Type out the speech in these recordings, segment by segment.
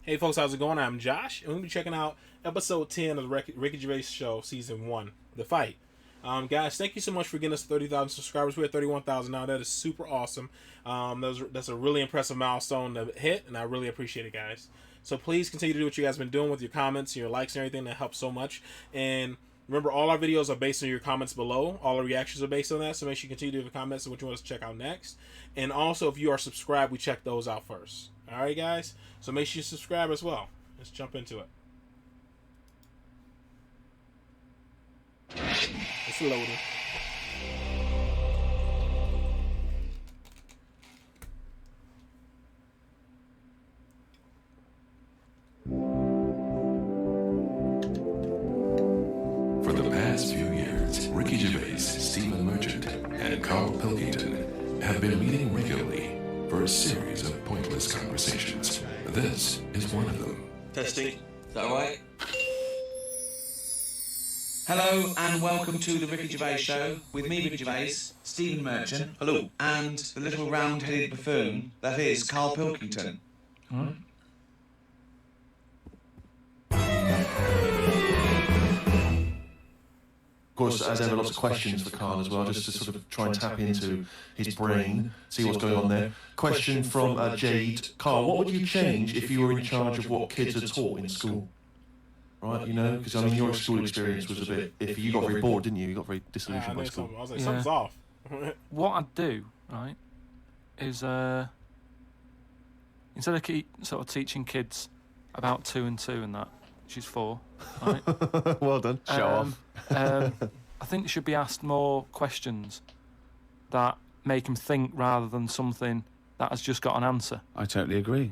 Hey folks, how's it going? I'm Josh, and we'll be checking out episode 10 of the Ricky Gervais Show, season 1, The Fight. Guys, thank you so much for getting us 30,000 subscribers. We're at 31,000 now. That is super awesome. That's a really impressive milestone to hit, and I really appreciate it, guys. So please continue to do what you guys have been doing with your comments and your likes and everything. That helps so much. And remember, all our videos are based on your comments below. All our reactions are based on that, so make sure you continue to leave comments on what you want us to check out next. And also, if you are subscribed, we check those out first. Alright, guys? So make sure you subscribe as well. Let's jump into it. It's loading. For the past few years, Ricky Gervais, Stephen Merchant, and Carl Pilkington have been meeting regularly for a series of pointless conversations. This is one of them. Testing. Is that alright? Hello and welcome to the Ricky Gervais Show with me, Ricky Gervais, Stephen Merchant, hello, and the little round-headed buffoon that is Carl Pilkington. Huh? Of course, as ever, lots of questions for Karl as well, just to sort of try and tap into his brain, see what's going on there. Question from Jade. Karl, what would you change if you were in charge of what kids are taught in school? Right, you know, because I mean, your school experience was a bit iffy. You got very bored, didn't you? You got very disillusioned by school. I was like, something's off. What I'd do, right, is instead of sort of teaching kids about 2 and 2 and that, she's 4, right? Well done. Show off. I think they should be asked more questions that make them think rather than something that has just got an answer. I totally agree.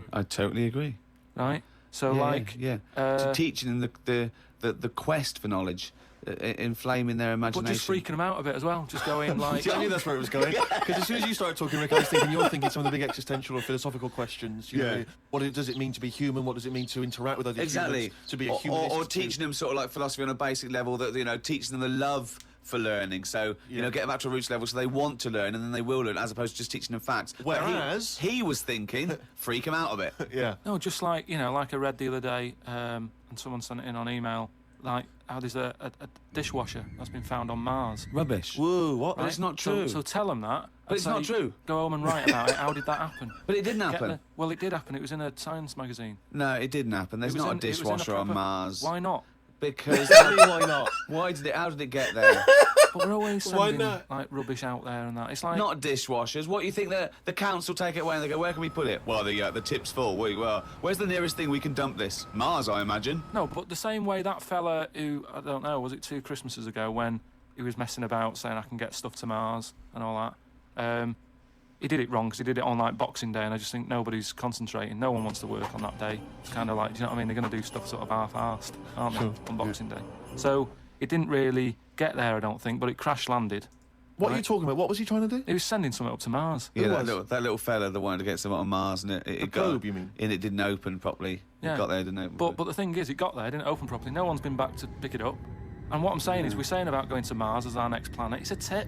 Right? So, to teaching them the quest for knowledge, inflaming their imagination. But just freaking them out a bit as well. Just going like... See, I knew that's where it was going. Because as soon as you started talking, Rick, I was thinking you're thinking some of the big existential or philosophical questions. You know, what does it mean to be human? What does it mean to interact with other humans? To be a human. Or teaching them sort of like philosophy on a basic level, that, you know, teaching them the love for learning. So, you know, get them up to a roots level so they want to learn and then they will learn, as opposed to just teaching them facts. Whereas... He was thinking, freak them out a bit. Yeah. No, just like, you know, like I read the other day, and someone sent it in on email, like how there's a dishwasher that's been found on Mars. Rubbish. Whoa, what? But it's not true. So tell them that. But it's not true. Go home and write about it. How did that happen? But it didn't happen. Well, it did happen. It was in a science magazine. No, it didn't happen. There's not a dishwasher on Mars. Why not? Because... Why not? How did it get there? But we're always sending like rubbish out there and that. It's like not dishwashers. What do you think the council take it away and they go, where can we put it? Well, the tip's full. Well, where's the nearest thing we can dump this? Mars, I imagine. No, but the same way that fella who, I don't know, was it 2 Christmases ago when he was messing about saying I can get stuff to Mars and all that. He did it wrong because he did it on like Boxing Day, and I just think nobody's concentrating. No one wants to work on that day. It's kind of like, do you know what I mean? They're going to do stuff sort of half-arsed, aren't they, on Boxing Day? So it didn't really get there, I don't think, but it crash-landed. What are you talking about? What was he trying to do? He was sending something up to Mars. Yeah, that little fella that wanted to get something on Mars, and it got... probe, you mean? And it didn't open properly. Yeah. It got there, didn't it? But the thing is, it got there, it didn't open properly. No one's been back to pick it up. And what I'm saying is, we're saying about going to Mars as our next planet. It's a tip.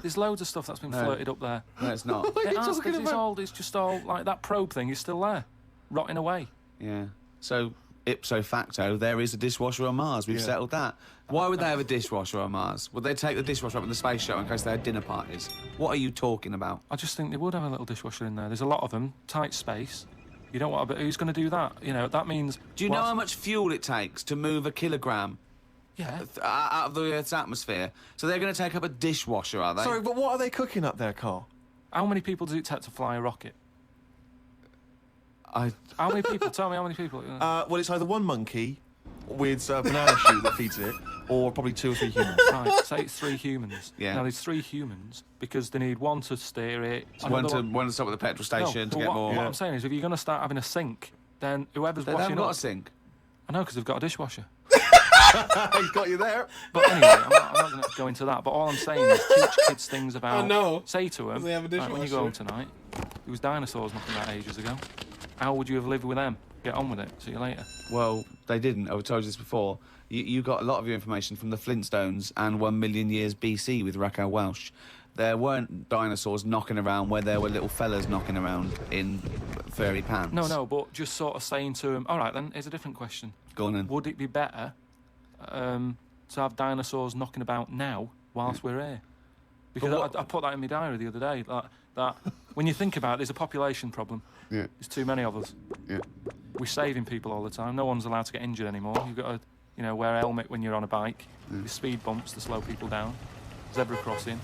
There's loads of stuff that's been flirted up there. No, it's not. It's just all, like, that probe thing is still there, rotting away. Yeah. So, ipso facto, there is a dishwasher on Mars. We've settled that. Why would they have a dishwasher on Mars? Would they take the dishwasher up in the space shuttle in case they had dinner parties? What are you talking about? I just think they would have a little dishwasher in there. There's a lot of them, tight space. You don't want to... Who's going to do that? You know, that means... Do you know how much fuel it takes to move a kilogram? Yeah. Out of the Earth's atmosphere. So they're going to take up a dishwasher, are they? Sorry, but what are they cooking up there, Karl? How many people does it take to fly a rocket? How many people? Tell me how many people. Well, it's either one monkey with a banana shoe that feeds it, or probably 2 or 3 humans. Right, say it's 3 humans. Yeah. Now, there's 3 humans because they need one to steer it. One to stop at the petrol station to get more... What I'm saying is, if you're going to start having a sink, then whoever's they washing haven't got up... a sink. I know, because they've got a dishwasher. He's got you there. But anyway, I'm not going to go into that. But all I'm saying is teach kids things about... I know. Say to them, They have a like, when you go home tonight, there was dinosaurs knocking about ages ago. How would you have lived with them? Get on with it. See you later. Well, they didn't. I've told you this before. You got a lot of your information from the Flintstones and 1 million years BC with Raquel Welch. there weren't dinosaurs knocking around where there were little fellas knocking around in furry pants. No, but just sort of saying to him, all right then, here's a different question. Go on then. Would it be better to have dinosaurs knocking about now whilst we're here? Because I put that in my diary the other day, that when you think about it, there's a population problem. Yeah. There's too many of us. Yeah. We're saving people all the time. No one's allowed to get injured anymore. You've got to, wear a helmet when you're on a bike. There's speed bumps to slow people down. Zebra crossing.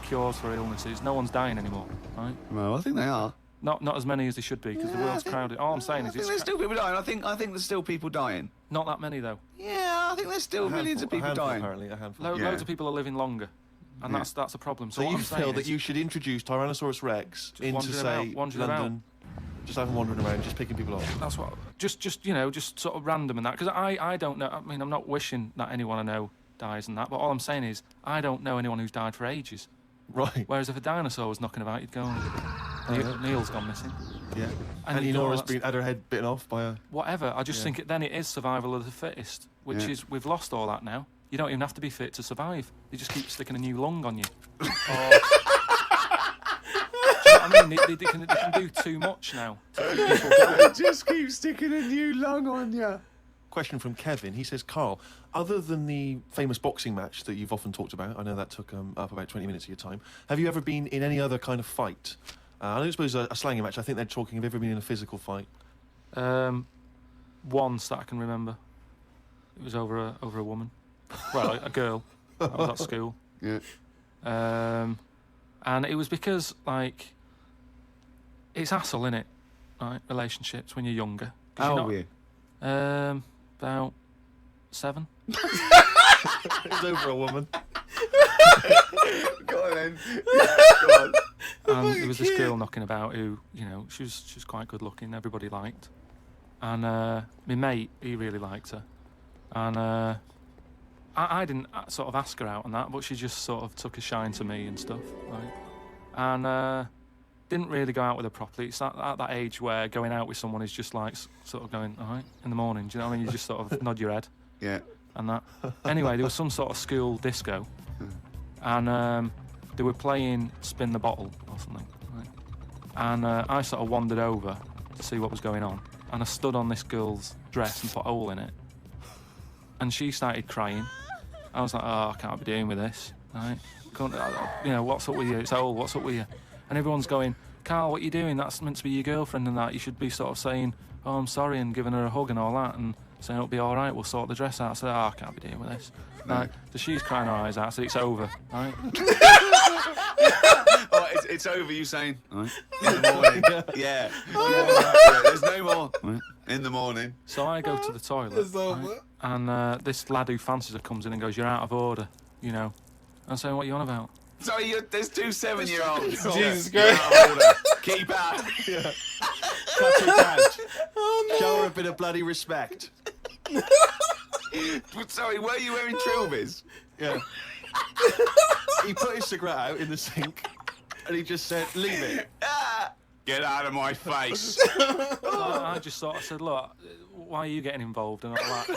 Cures for illnesses. No one's dying anymore, right? Well, I think they are. Not as many as they should be, because the world's crowded. All I'm saying is I think there's still people dying. I think there's still people dying. not that many though. Yeah, I think there's still millions of people dying. Apparently, a handful. Loads of people are living longer, and that's a problem. So So what you I'm saying feel that is, you should introduce Tyrannosaurus Rex into, wandering say, about, wandering London, just have him wandering around, just picking people off. That's what. Just sort of random and that, because I don't know. I mean, I'm not wishing that anyone I know dies and that, but all I'm saying is I don't know anyone who's died for ages. Right. Whereas if a dinosaur was knocking about, you'd go, Neil's gone missing. Yeah. And And you go, Nora's that's- had her head bitten off by a... Whatever. I just think then it is survival of the fittest, which is we've lost all that now. You don't even have to be fit to survive. They just keep sticking a new lung on you. Do you know what I mean? They can do too much now. Just keep sticking a new lung on you. Question from Kevin. He says, Carl, other than the famous boxing match that you've often talked about, I know that took up about 20 minutes of your time, have you ever been in any other kind of fight? I don't suppose a slanging match. I think they're talking, have you ever been in a physical fight? Once that I can remember. It was over a woman. Well, a girl. I was at school. Yeah. And it was because, like, it's hassle, innit? Right? Relationships when you're younger. How old were you? About 7. It was over a woman. Go on then. Yeah, go on. And there was this girl knocking about who, she was quite good looking, everybody liked. And my mate, he really liked her. And I didn't sort of ask her out and that, but she just sort of took a shine to me and stuff, right? And didn't really go out with her properly. It's at that age where going out with someone is just like sort of going, all right, in the morning, do you know what I mean? You just sort of nod your head. Yeah. And that. Anyway, there was some sort of school disco, and they were playing Spin the Bottle or something. Right? And I sort of wandered over to see what was going on, and I stood on this girl's dress and put a hole in it. And she started crying. I was like, oh, I can't be doing with this. Right? What's up with you? It's old. What's up with you? And everyone's going, Carl, what are you doing? That's meant to be your girlfriend and that. You should be sort of saying, oh, I'm sorry, and giving her a hug and all that, and saying it'll be all right, we'll sort the dress out. I said, oh, I can't be dealing with this. Right. So she's crying her eyes out. I said, it's over, right? Oh, it's over, you saying? Right. In the morning. Yeah. Yeah, there's no more. Right. In the morning. So I go to the toilet, It's over. right? And this lad who fancies her comes in and goes, you're out of order, And I'm saying, what are you on about? Sorry, there's 2 7-year-olds. Jesus You're Christ. out of order. Keep out. That's your dad. Show her a bit of bloody respect. Sorry, were you wearing trilbies? Yeah. He put his cigarette out in the sink, and he just said, leave it. Get out of my face. I just sort of said, look, why are you getting involved and all that?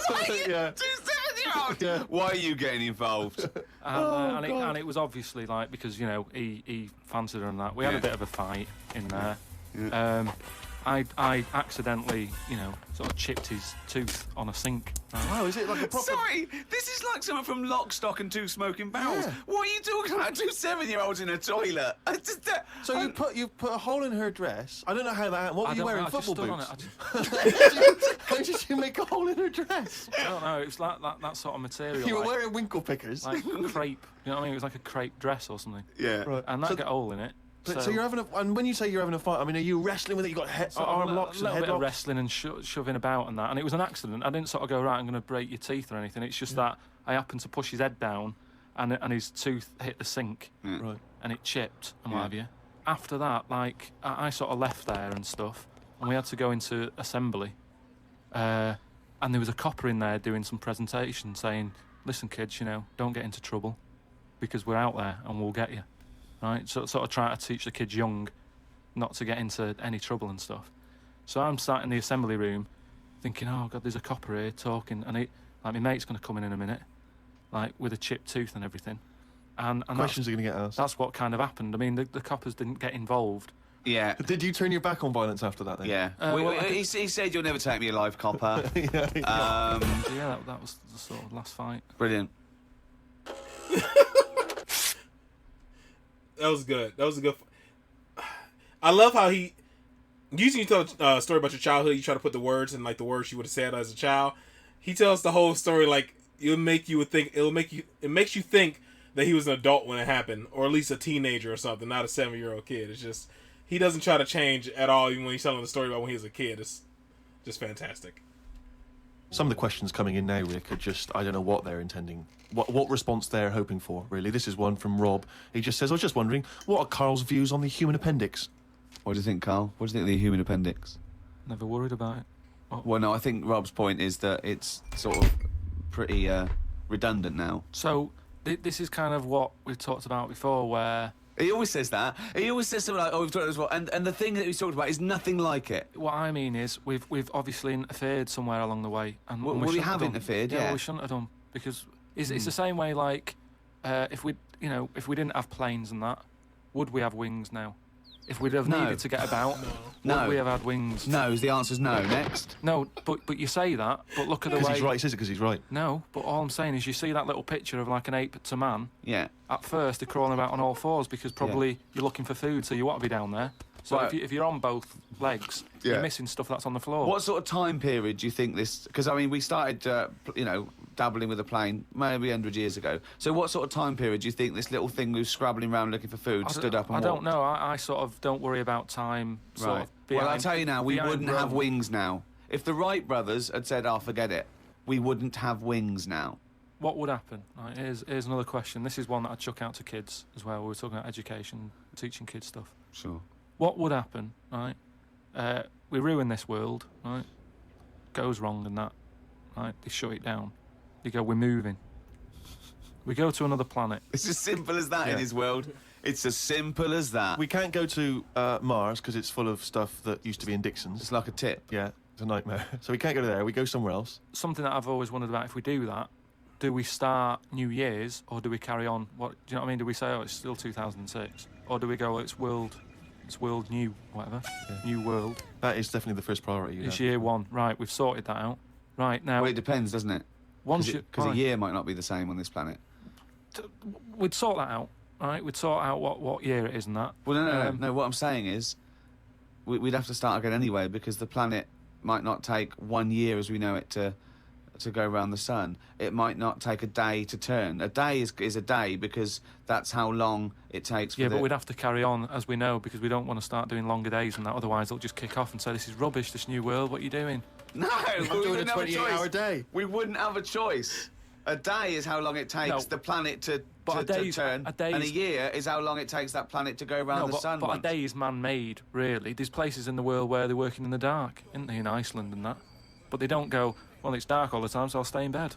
Yeah. 2 7-year-olds. Yeah. Why are you getting involved? And it was obviously like, because, he fancied her and that. We had a bit of a fight in there. Yeah. I accidentally, sort of chipped his tooth on a sink. Right? Oh, is it like a proper... Sorry, this is like something from Lock, Stock and 2 Smoking Barrels. Yeah. What are you talking about? 2 7-year-olds in a toilet. So you put a hole in her dress. I don't know how that... What were you wearing? I just Football stood boots? on it. How did you make a hole in her dress? I don't know. It was like that sort of material. You were like, wearing winkle pickers. like crepe. You know what I mean? It was like a crepe dress or something. Yeah. Right. And that So- got a hole in it. So you're having a... And when you say you're having a fight, I mean, are you wrestling with it? You got arm locks a and little bit headlocks? of wrestling and shoving about and that. And it was an accident. I didn't sort of go, right, I'm going to break your teeth or anything. It's just that I happened to push his head down and his tooth hit the sink. Right. And it chipped and what have you. After that, like, I sort of left there and stuff, and we had to go into assembly. And there was a copper in there doing some presentation saying, listen, kids, don't get into trouble because we're out there and we'll get you. Right? So sort of trying to teach the kids young not to get into any trouble and stuff. So I'm sat in the assembly room thinking, oh, God, there's a copper here talking, and my mate's going to come in a minute, like, with a chipped tooth and everything. And Questions are going to get asked. That's what kind of happened. I mean, the coppers didn't get involved. Yeah. Did you turn your back on violence after that then? Yeah. He said, "You'll never take me alive, copper." So yeah, that was the sort of last fight. Brilliant. That was good. That was a good. I love how he. Usually, you tell a story about your childhood. You try to put the words in like the words you would have said as a child. He tells the whole story like it makes you think that he was an adult when it happened, or at least a teenager or something, not a 7-year-old kid. It's just he doesn't try to change at all, even when he's telling the story about when he was a kid. It's just fantastic. Some of the questions coming in now, Rick, are just, I don't know what they're intending, what response they're hoping for, really. This is one from Rob. He just says, I was just wondering, what are Karl's views on the human appendix? What do you think, Karl? What do you think of the human appendix? Never worried about it. Well, no, I think Rob's point is that it's sort of pretty redundant now. So this is kind of what we've talked about before, where... He always says that. He always says something like, "Oh, we've talked about this before," and the thing that he's talked about is nothing like it. What I mean is, we've obviously interfered somewhere along the way, and Well, we shouldn't have done. interfered, Yeah, yeah. we shouldn't have done, because it's the same way. Like, if we didn't have planes and that, would we have wings now? If we'd have No. needed to get about, No. would we have had wings? No, the answer's no. Next. No, but you say that, but look at the Because way. he's right, he says it because he's right. No, but all I'm saying is, you see that little picture of like an ape to man. Yeah. At first, they're crawling about on all fours because probably you're looking for food, so you want to be down there. So Right. if you're on both legs, Yeah. you're missing stuff that's on the floor. What sort of time period do you think this... Because, I mean, we started, dabbling with a plane maybe 100 years ago. So what sort of time period do you think this little thing who's scrabbling around looking for food stood up and I don't walked? know. I sort of don't worry about time. Sort Right. of Well, I'll behind- tell you now, we behind wouldn't have Rome. wings now. If the Wright brothers had said, "Oh, forget it," we wouldn't have wings now. What would happen? Right, here's another question. This is one that I chuck out to kids as well. We were talking about education, teaching kids stuff. Sure. What would happen, right? We ruin this world, right? Goes wrong and that, right? They shut it down. They go, we're moving. We go to another planet. It's as simple as that in Yeah. his world. It's as simple as that. We can't go to Mars because it's full of stuff that used to be in Dixon's. It's like a tip. Yeah, it's a nightmare. So we can't go there, we go somewhere else. Something that I've always wondered about, if we do that, do we start New Year's or do we carry on? What do you know what I mean? Do we say, oh, it's still 2006? Or do we go, it's world new, whatever, new world? That is definitely the first priority. It's year one. Right, we've sorted that out. Right, now... Well, it depends, doesn't it? Because a year might not be the same on this planet. We'd sort that out, right? We'd sort out what year it is and that. Well, no. What I'm saying is, we'd have to start again anyway, because the planet might not take 1 year as we know it to go around the sun. It might not take a day to turn. A day is a day because that's how long it takes. Yeah, but we'd have to carry on as we know, because we don't want to start doing longer days and that. Otherwise, they'll just kick off and say, "This is rubbish. This new world. What are you doing?" No, we doing a wouldn't have a 28-hour choice. day. We wouldn't have a choice. A day is how long it takes No. the planet to But a day's- turn, a day's- and a year is how long it takes that planet to go around the sun but a once. day is man-made, really. There's places in the world where they're working in the dark, isn't there, in Iceland and that? But they don't go, well, it's dark all the time, so I'll stay in bed.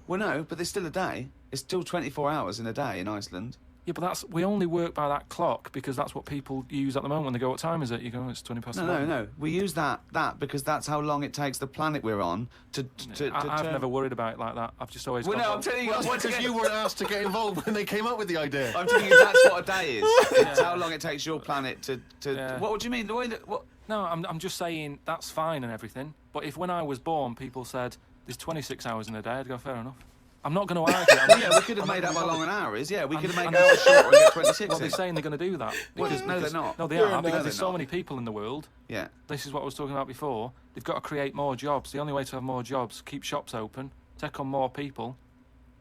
Well, no, but there's still a day. It's still 24 hours in a day in Iceland. Yeah, but we only work by that clock because that's what people use at the moment when they go, what time is it? You go, it's 20 past No, 11. no. We use that because that's how long it takes the planet we're on to I've turn. never worried about it like that. I've just always Well, gone, no, I'm telling you, Well, once because again, you weren't asked to get involved when they came up with the idea. I'm telling you that's what a day is. It's how long it takes your planet to. Yeah. What do you mean? The way that what? No, I'm just saying that's fine and everything. But if when I was born, people said there's 26 hours in a day, I'd go, fair enough. I'm not going to argue. Yeah, we could have made up how long an hour is. Yeah, we could have made and- hours shorter and get 26 Well, they're in. saying they're going to do that. Well, Because, no, they're not. No, they They're are, not. because They're there's so not. many people in the world. Yeah. This is what I was talking about before. They've got to create more jobs. The only way to have more jobs, keep shops open, take on more people.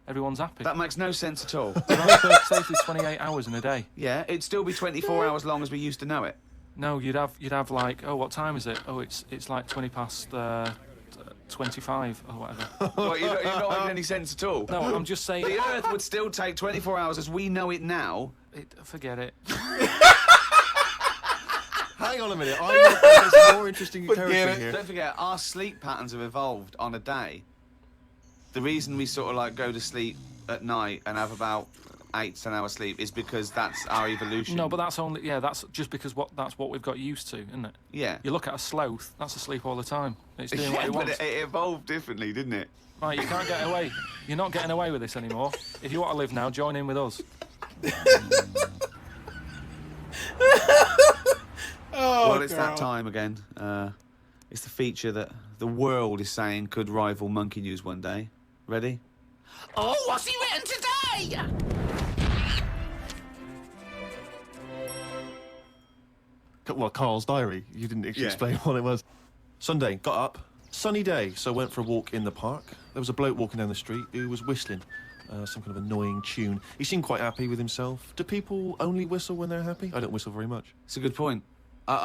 Everyone's happy. That makes no sense at all. Say if there's 28 hours in a day. Yeah, it'd still be 24 hours long as we used to know it. No, you'd have like, oh, what time is it? Oh, it's like 20 past 25 or whatever. Well, you're not making any sense at all. No, I'm just saying. The Earth would still take 24 hours as we know it now. Forget it. Hang on a minute, I want to there's more interesting territory here. Don't forget, our sleep patterns have evolved on a day. The reason we sort of like go to sleep at night and have about 8 to 10 hours sleep is because that's our evolution. No, but that's only that's just because that's what we've got used to, isn't it? Yeah. You look at a sloth, that's asleep all the time. It's doing what it but wants. it evolved differently, didn't it? Right, you can't get away. You're not getting away with this anymore. If you want to live now, join in with us. Well, it's that time again. It's the feature that the world is saying could rival Monkey News one day. Ready? Oh, what's he written today? Well, Karls Diary. You didn't actually explain what it was. Sunday, got up. Sunny day, so went for a walk in the park. There was a bloke walking down the street who was whistling some kind of annoying tune. He seemed quite happy with himself. Do people only whistle when they're happy? I don't whistle very much. It's a good point.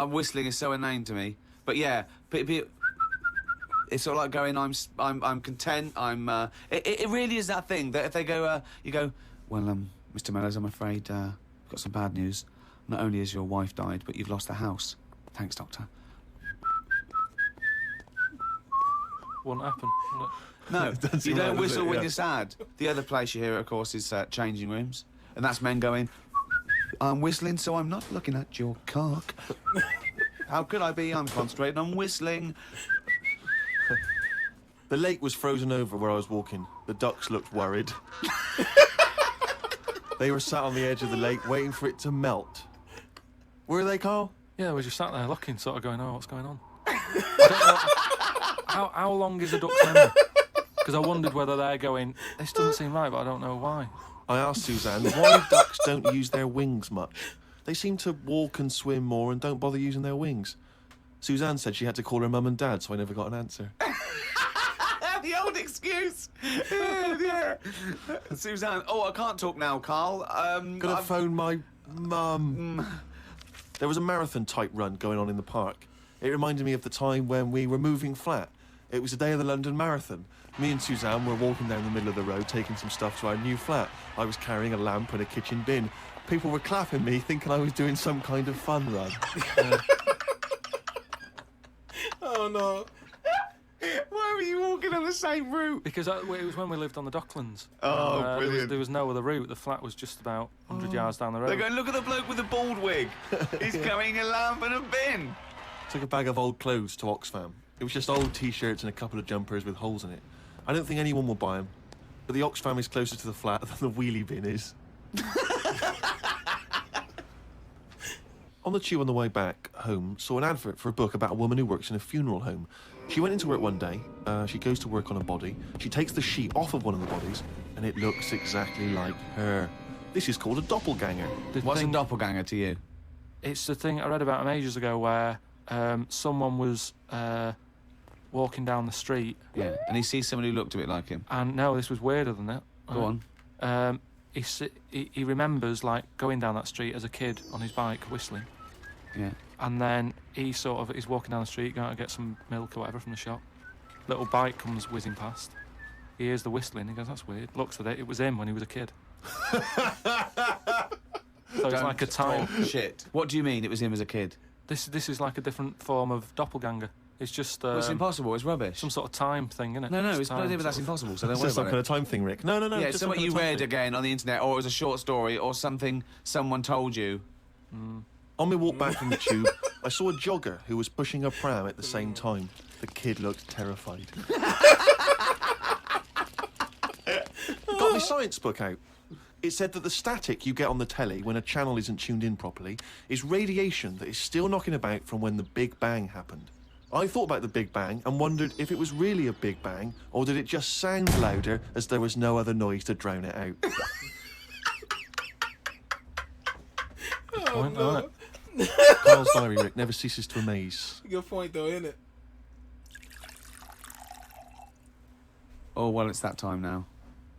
Whistling is so inane to me. But yeah, it's sort of like going, I'm content. It really is that thing that if they go, you go, well, Mr. Mellors, I'm afraid I've got some bad news. Not only has your wife died, but you've lost the house. Thanks, Doctor. Wouldn't happen, would it? No, you don't whistle when you're sad. The other place you hear it, of course, is changing rooms. And that's men going, I'm whistling so I'm not looking at your cock. How could I be? I'm concentrating on whistling. The lake was frozen over where I was walking. The ducks looked worried. They were sat on the edge of the lake waiting for it to melt. Were they, Karl? Yeah, we just sat there looking, sort of going, oh, what's going on? I don't know, how long is a duck's memory? Because I wondered whether they're going, this doesn't seem right, but I don't know why. I asked Suzanne why ducks don't use their wings much. They seem to walk and swim more and don't bother using their wings. Suzanne said she had to call her mum and dad, so I never got an answer. The old excuse. Yeah. Suzanne, oh, I can't talk now, Karl. Gonna phone my mum. There was a marathon-type run going on in the park. It reminded me of the time when we were moving flat. It was the day of the London Marathon. Me and Suzanne were walking down the middle of the road, taking some stuff to our new flat. I was carrying a lamp and a kitchen bin. People were clapping me, thinking I was doing some kind of fun run. Oh, no. Why were you walking on the same route? Because it was when we lived on the Docklands. Oh, brilliant. There was no other route. The flat was just about 100 yards down the road. They're going, look at the bloke with the bald wig. He's carrying a lamp and a bin. Took a bag of old clothes to Oxfam. It was just old T-shirts and a couple of jumpers with holes in it. I don't think anyone will buy them. But the Oxfam is closer to the flat than the wheelie bin is. On the tube on the way back home, saw an advert for a book about a woman who works in a funeral home. She went into work one day, she goes to work on a body, she takes the sheet off of one of the bodies, and it looks exactly like her. This is called a doppelganger. What's a doppelganger to you? It's the thing I read about him ages ago where someone was walking down the street. Yeah, and he sees someone who looked a bit like him. And no, this was weirder than that. Go on. He remembers, like, going down that street as a kid on his bike, whistling. Yeah. And then he's walking down the street, going to get some milk or whatever from the shop. Little bike comes whizzing past. He hears the whistling, he goes, that's weird. Looks at it, it was him when he was a kid. So it's like a time. Shit. What do you mean it was him as a kid? This is like a different form of doppelganger. It's just... Well, it's impossible, it's rubbish. Some sort of time thing, isn't it? No, Just it's time, but that's impossible, so don't It's worry just some about kind it. of time thing, Rick. No. Yeah, it's just something some you kind of time read thing. again on the internet, or it was a short story, or something someone told you. On my walk back from the tube, I saw a jogger who was pushing a pram at the same time. The kid looked terrified. Got my science book out. It said that the static you get on the telly when a channel isn't tuned in properly is radiation that is still knocking about from when the Big Bang happened. I thought about the Big Bang and wondered if it was really a Big Bang or did it just sound louder as there was no other noise to drown it out. Point, isn't it? Karls Diary, Rick, never ceases to amaze. Good point, though, isn't it? Oh, well, it's that time now.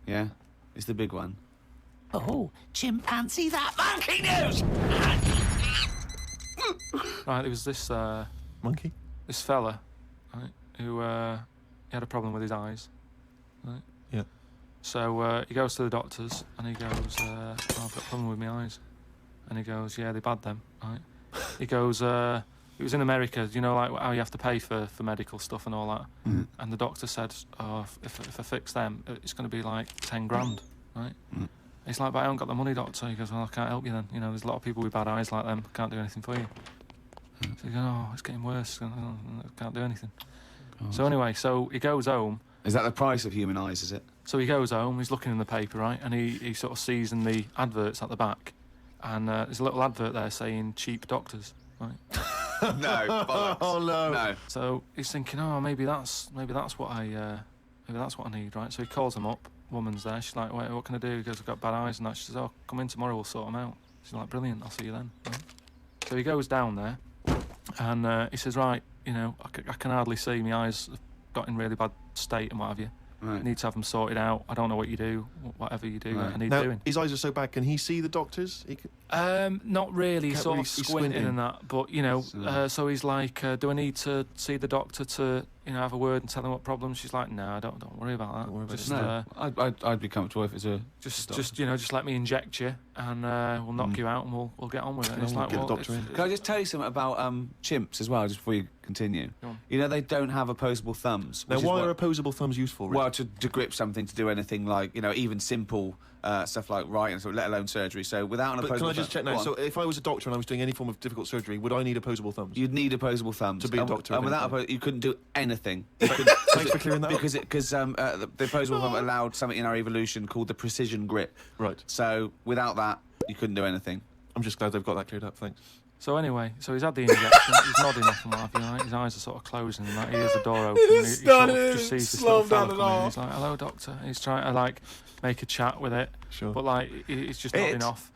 Yeah? It's the big one. Oh, chimpanzee that monkey news! Right, there was this Monkey? this fella, right, who he had a problem with his eyes. Right? Yeah. So he goes to the doctors and he goes, oh, I've got a problem with my eyes. And he goes, yeah, they're bad then, right? He goes, it was in America, you know, like how you have to pay for medical stuff and all that. Mm. And the doctor said, oh, if I fix them, it's going to be like 10 grand, right? He's like, but I haven't got the money, doctor. He goes, well, I can't help you then. You know, there's a lot of people with bad eyes like them. Can't do anything for you. So he goes, oh, it's getting worse. I can't do anything. So anyway, so he goes home. Is that the price of human eyes, is it? So he goes home, he's looking in the paper, right? And he sort of sees in the adverts at the back. And there's a little advert there saying cheap doctors, right? No. Bollocks. Oh no. No. So he's thinking, oh, maybe that's what I need, right? So he calls them up. Woman's there. She's like, wait, what can I do? He goes, I've got bad eyes and that. She says, oh, come in tomorrow, we'll sort them out. She's like, brilliant, I'll see you then. Right? So he goes down there and he says, right, you know, I can hardly see. My eyes have got in really bad state and what have you. Right. Need to have them sorted out. I don't know what you do, whatever you do, Right. I need Now, doing. his eyes are so bad. Can he see the doctors? Not really, Can't sort really- of he's squinting squinting. and that, but you know, so he's like, do I need to see the doctor to, you know, have a word and tell him what problems? She's like, no, don't worry about that. Don't worry about just, No, I'd be comfortable if it's a... just you know, just let me inject you and we'll knock you out and we'll get on with it. And it's we'll like, get the well, doctor in. Can I just tell you something about chimps as well, just before you continue? Go on. You know, they don't have opposable thumbs. Now, which is why what- are opposable thumbs useful, Rick? Well, to grip something, to do anything like, you know, even simple stuff like writing, so let alone surgery. So without an But opposable can I just check thumb- now? Go on. So if I was a doctor and I was doing any form of difficult surgery, would I need opposable thumbs? You'd need opposable thumbs To be a And- doctor And of without anything. you couldn't do anything. Thanks for clearing that up. Because the opposable thumb allowed something in our evolution called the precision grip. Right. So without that, you couldn't do anything. I'm just glad they've got that cleared up. Thanks. So anyway, so he's had the injection, he's nodding off and what have you, right? His eyes are sort of closing and that. He hears the door open. It And is he sort of stunning. just sees this Slow little fella down come at in. all. He's like, hello, doctor. He's trying to like make a chat with it, Sure. but like he's just nodding off.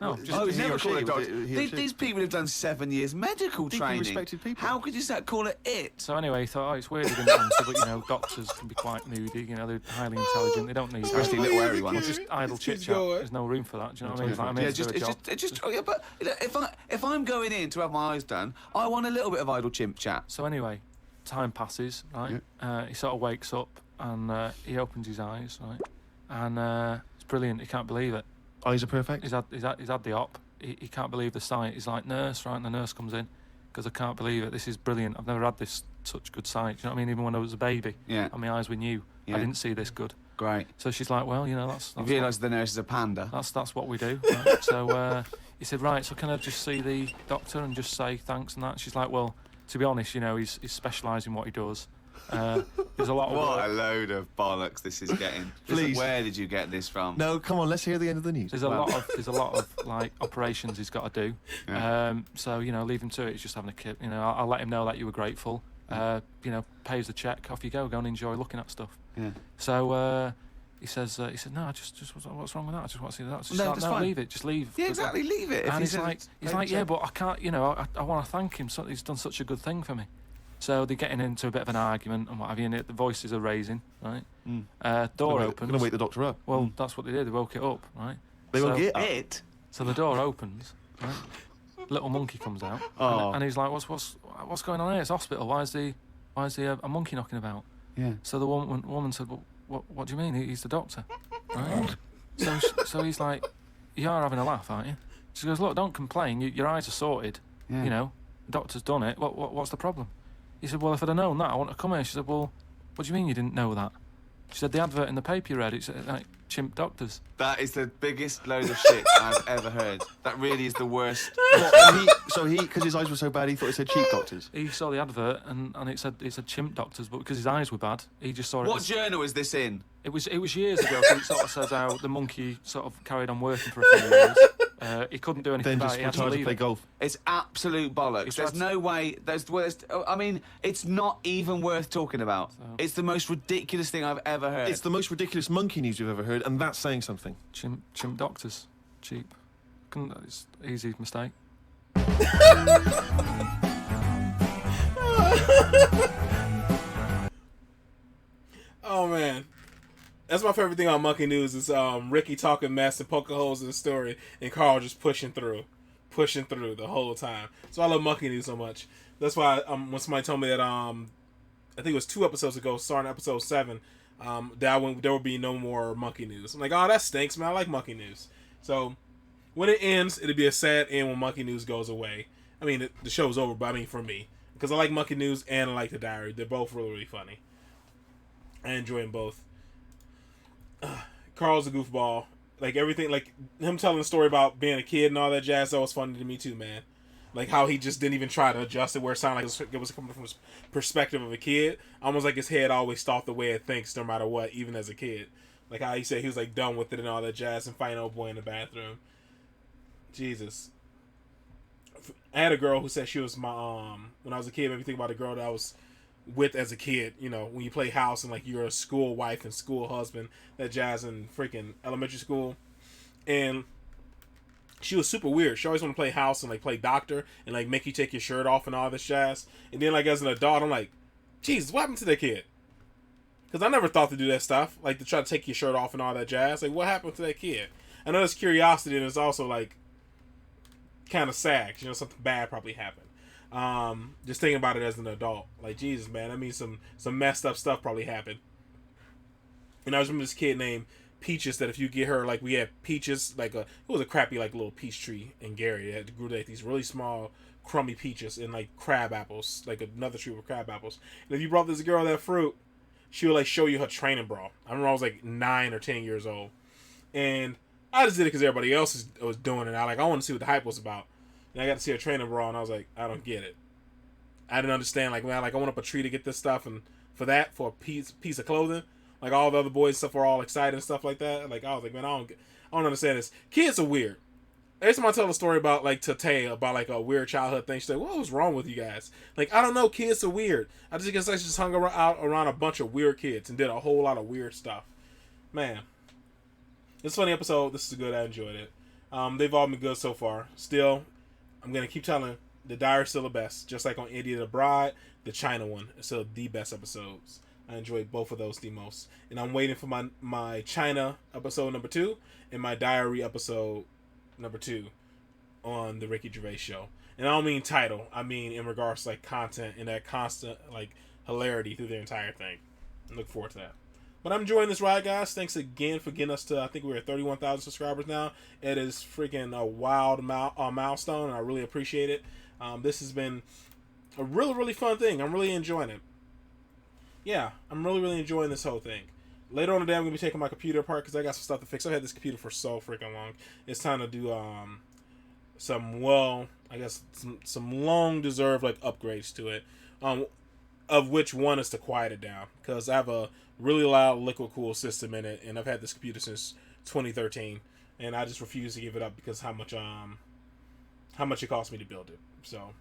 No, just Oh, he's he never or called she, it doctor. was it he or These, she? these people have done 7 years medical Deeply training. respected people. How could you call it it? So anyway, he thought, oh, it's weird he didn't answer, but you know, doctors can be quite moody. You know, they're highly intelligent. They don't need Especially little hairy ones. just idle Just chit keeps chat. going. There's no room for that. Do you know what I mean? It's like, I'm Yeah, here to do a job. oh, yeah, but you know, if I'm going in to have my eyes done, I want a little bit of idle chimp chat. So anyway, time passes, right? He sort of wakes up and he opens his eyes, right? And it's brilliant. He can't believe it. Eyes are perfect. He's had the op. He can't believe the sight. He's like, nurse, right? And the nurse comes in because I can't believe it. This is brilliant. I've never had this such good sight. Do you know what I mean? Even when I was a baby, Yeah. and my eyes were new, Yeah. I didn't see this good. Great. So she's like, well, you know, You that's what, realise the nurse is a panda. that's what we do. Right? So he said, right, so can I just see the doctor and just say thanks and that? She's like, well, to be honest, you know, he's specialised in what he does. There's a lot of What work. a load of bollocks this is getting. Please. Where did you get this from? No, come on, let's hear the end of the news. There's a lot of like operations he's got to do. Yeah. So you know, leave him to it. He's just having a kip. You know, I'll let him know that you were grateful. You know, pays the check. Off you go. Go and enjoy looking at stuff. Yeah. So he said, no, I just what's wrong with that? I just want to see that. She's No, like, that's no, fine. leave it. Just leave. Yeah, exactly. Leave it. If And he he's says like, pay the yeah, check. but I can't. You know, I want to thank him. So he's done such a good thing for me. So they're getting into a bit of an argument and what have you, and the voices are raising, right? Door opens. Gonna wake the doctor up. Well, that's what they did. They woke it up, right? They woke So- it up. It. So the door opens, right? Little monkey comes out, Oh. and he's like, "What's going on here? It's hospital. Why is a monkey knocking about?" Yeah. So the woman said, "Well, what do you mean? He's the doctor, right?" so he's like, "You are having a laugh, aren't you?" She goes, "Look, don't complain. Your eyes are sorted. Yeah. You know, the doctor's done it. What's the problem?" He said, "Well, if I'd have known that, I wouldn't have come here." She said, "Well, what do you mean you didn't know that?" She said, "The advert in the paper you read, it's like chimp doctors." That is the biggest load of shit I've ever heard. That really is the worst. Because his eyes were so bad, he thought it said cheap doctors. He saw the advert and it said chimp doctors, but because his eyes were bad, he just saw it. What as, journal is this in? it was years ago. So it sort of says how the monkey sort of carried on working for a few years. He couldn't do anything Then about just it. He had to retired to leave play it. golf. It's absolute bollocks. It's There's abs- no way. I mean, it's not even worth talking about. It's the most ridiculous thing I've ever heard. It's the most ridiculous monkey news you've ever heard, and that's saying something. Chimp doctors, cheap. It's easy mistake. Oh man, that's my favorite thing on Monkey News is Ricky talking mess and poking holes in the story, and Carl just pushing through the whole time. So I love Monkey News so much. That's why when somebody told me that I think it was 2 episodes ago, starting episode 7, that there will be no more Monkey News. I'm like, oh, that stinks, man. I like Monkey News. So when it ends, it'll be a sad end when Monkey News goes away. I mean, the show's over, but I mean for me, because I like Monkey News and I like the Diary. They're both really, really funny. I enjoy them both. Carl's a goofball. like everything, like him telling the story about being a kid and all that jazz. That was funny to me too, man. Like how he just didn't even try to adjust it where it sounded like it was coming from his perspective of a kid. Almost like his head always thought the way it thinks, no matter what, even as a kid. Like how he said he was like done with it and all that jazz and fighting old boy in the bathroom. Jesus. I had a girl who said she was my when I was a kid. Made me think about a girl that I was with as a kid. You know, when you play house and like you're a school wife and school husband, that jazz in freaking elementary school, and she was super weird. She always want to play house and like play doctor and like make you take your shirt off and all this jazz. And then like as an adult, I'm like, Jesus, what happened to that kid? Because I never thought to do that stuff, like to try to take your shirt off and all that jazz. Like, what happened to that kid? I know there's curiosity and it's also like kind of sad, 'cause, you know, something bad probably happened. Just thinking about it as an adult, like Jesus, man, that means some messed up stuff probably happened. And I was remember this kid named Peaches that if you get her, like we had peaches, like it was a crappy like little peach tree in Gary. It grew like these really small crummy peaches and like crab apples, like another tree with crab apples. And if you brought this girl that fruit, she would like show you her training bra. I remember I was like 9 or 10 years old, and I just did it because everybody else was doing it. I want to see what the hype was about. And I got to see her training bra, and I was like, I don't get it. I didn't understand. Like, man, like I went up a tree to get this stuff, and for a piece of clothing, like all the other boys and stuff were all excited and stuff like that. Like I was like, man, I don't understand this. Kids are weird. Every time I tell a story about like to Tay about like a weird childhood thing, she's like, what was wrong with you guys? Like, I don't know, kids are weird. I just guess I just hung around a bunch of weird kids and did a whole lot of weird stuff. Man. It's a funny episode. This is good. I enjoyed it. They've all been good so far. Still, I'm going to keep telling the Diary is still the best. Just like on India the Bride, the China one is still the best episodes. I enjoyed both of those the most. And I'm waiting for my China episode number 2 and my Diary episode number 2 on the Ricky Gervais show. And I don't mean title. I mean in regards to like content and that constant like hilarity through the entire thing. I look forward to that. But I'm enjoying this ride, guys. Thanks again for getting us to, I think we're at 31,000 subscribers now. It is freaking a wild milestone, and I really appreciate it. This has been a really, really fun thing. I'm really enjoying it. Yeah, I'm really, really enjoying this whole thing. Later on today, I'm going to be taking my computer apart because I got some stuff to fix. I've had this computer for so freaking long. It's time to do some long-deserved like upgrades to it. Of which one is to quiet it down, because I have a really loud liquid cool system in it, and I've had this computer since 2013, and I just refuse to give it up because how much it cost me to build it. So,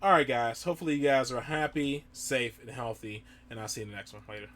all right, guys. Hopefully you guys are happy, safe, and healthy, and I'll see you in the next one later.